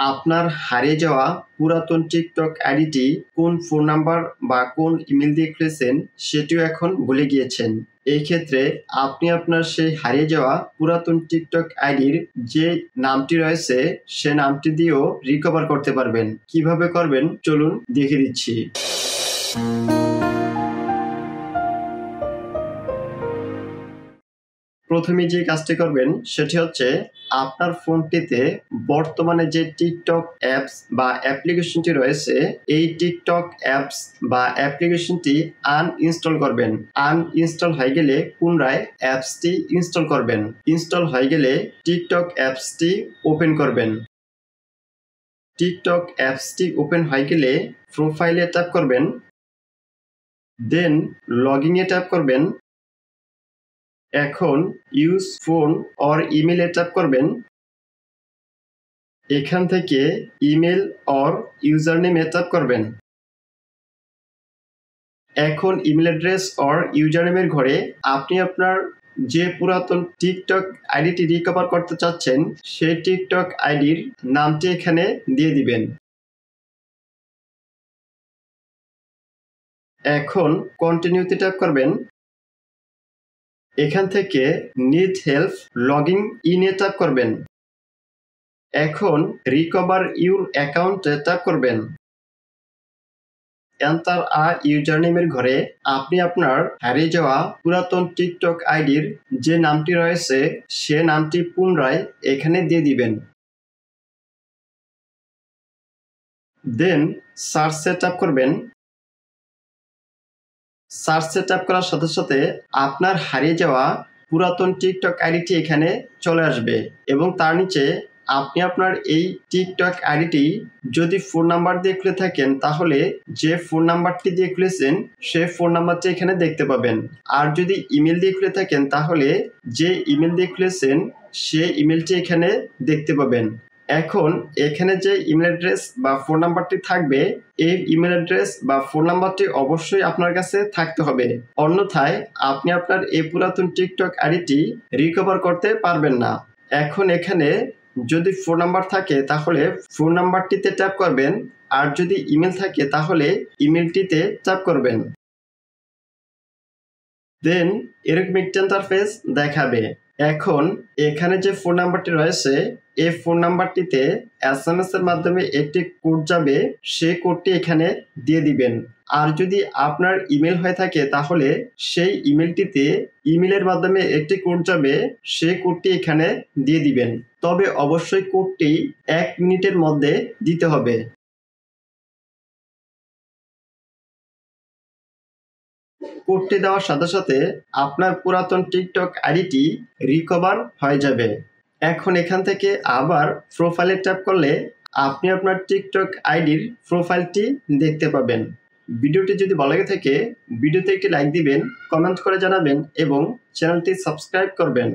আপনার হারিয়ে যাওয়া পুরাতন টিকটক আইডিটি কোন ফোন নাম্বার বা কোন ইমেল দিয়ে খুলেছেন সেটিও এখন ভুলে গিয়েছেন। এই ক্ষেত্রে আপনি আপনার সেই হারিয়ে যাওয়া পুরাতন টিকটক আইডির যে নামটি রয়েছে সে নামটি দিয়েও রিকভার করতে পারবেন। কিভাবে করবেন চলুন দেখে দিচ্ছি। প্রথমে যে কাজটি করবেন সেটি হচ্ছে আপনার ফোনটিতে বর্তমানে যে টিকটক অ্যাপস বা অ্যাপ্লিকেশনটি রয়েছে এই টিকটক অ্যাপস বা অ্যাপ্লিকেশনটি আনইনস্টল করবেন। আনইনস্টল হয়ে গেলে পুনরায় অ্যাপসটি ইনস্টল করবেন। ইনস্টল হয়ে গেলে টিকটক অ্যাপসটি ওপেন করবেন। টিকটক অ্যাপসটি ওপেন হয়ে গেলে প্রোফাইলে ট্যাপ করবেন, দেন লগইনে ট্যাপ করবেন। এখন ইউজ ফোন অর ইমেলে ট্যাপ করবেন। এখান থেকে ইমেল অর ইউজার নেমে ট্যাপ করবেন। এখন ইমেল অ্যাড্রেস অর ইউজার নেমের ঘরে আপনি আপনার যে পুরাতন টিকটক আইডিটি রিকভার করতে চাচ্ছেন সেই টিকটক আইডির নামটি এখানে দিয়ে দিবেন। এখন কন্টিনিউতে ট্যাপ করবেন। এখান থেকে নিড হেল্প লগইন ইনে ট্যাপ করবেন। এখন রিকভার ইউর অ্যাকাউন্টে ট্যাপ করবেন। এন্টার আ ইউজার নেমের ঘরে আপনি আপনার হারিয়ে যাওয়া পুরাতন টিকটক আইডির যে নামটি রয়েছে সে নামটি পুনরায় এখানে দিয়ে দিবেন। দেন সার্চে ট্যাপ করবেন। সার্চে ট্যাপ করার সাথে সাথে আপনার হারিয়ে যাওয়া পুরাতন টিকটক আইডিটি এখানে চলে আসবে এবং তার নিচে আপনি আপনার এই টিকটক আইডিটি যদি ফোন নাম্বার দিয়ে খুলে থাকেন তাহলে যে ফোন নাম্বারটি দিয়ে খুলেছেন সে ফোন নাম্বারটি এখানে দেখতে পাবেন। আর যদি ইমেল দিয়ে খুলে থাকেন তাহলে যে ইমেল দিয়ে খুলেছেন সে ইমেলটি এখানে দেখতে পাবেন। এখন এখানে যে ইমেল অ্যাড্রেস বা ফোন নাম্বারটি থাকবে এই ইমেল অ্যাড্রেস বা ফোন নাম্বারটি অবশ্যই আপনার কাছে থাকতে হবে, অন্যথায় আপনি আপনার এই পুরাতন টিকটক আইডিটি রিকভার করতে পারবেন না। এখন এখানে যদি ফোন নাম্বার থাকে তাহলে ফোন নাম্বারটিতে ট্যাপ করবেন, আর যদি ইমেল থাকে তাহলে ইমেলটিতে ট্যাপ করবেন। দেন এরকম একটা ইন্টারফেস দেখাবে। এখন এখানে যে ফোন নাম্বারটি রয়েছে এই ফোন নাম্বারটিতে এসএমএস এর মাধ্যমে একটি কোড যাবে, সেই কোডটি এখানে দিয়ে দিবেন। আর যদি আপনার ইমেল হয়ে থাকে তাহলে সেই ইমেলটিতে ইমেলের মাধ্যমে একটি কোড যাবে, সেই কোডটি এখানে দিয়ে দিবেন। তবে অবশ্যই কোডটি 1 মিনিটের মধ্যে দিতে হবে। কোডটি দেওয়ার সাথে সাথে আপনার পুরাতন টিকটক আইডিটি রিকভার হয়ে যাবে। এখন এখান থেকে আবার প্রোফাইলে ট্যাপ করলে আপনি আপনার টিকটক আইডির প্রোফাইলটি দেখতে পাবেন। ভিডিওটি যদি ভালো লাগে থাকে ভিডিওতে একটি লাইক দিবেন, কমেন্ট করে জানাবেন এবং চ্যানেলটি সাবস্ক্রাইব করবেন।